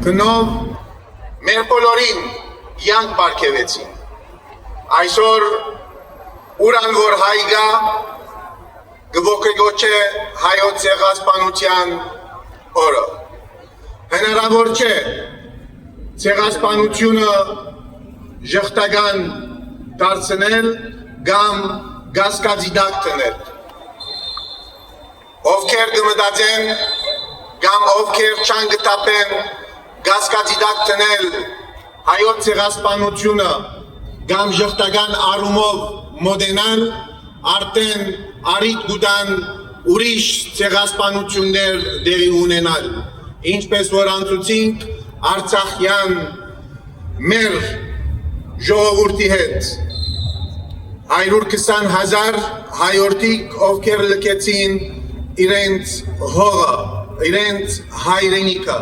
Գնով մեր բոլորին յանք բարգևեցին։ Այսօր ուրան որ հայ գա գվոկեգոչե հայոց ցեղասպանության օրը։ Հնարավոր չէ ցեղասպանությունը ժխտական դարձնել կամ գասկածիդակ տնել։ Ովքեր կմտածեն կամ ովքեր չան գտապեն գասկածիդակ տնել հայոց ցեղասպանությունը կամ ժխտական առումով մոդենալ արդեն արիտ գուտան ուրիշ ցեղասպանություններ դերի ունենալ, ինչպես որ անցուցինք Արցախյան մեր ժողովրդի հետ 120,000 հայորդիկ ովքեր լքեցին իրենց հողը, իրենց հայրենիքը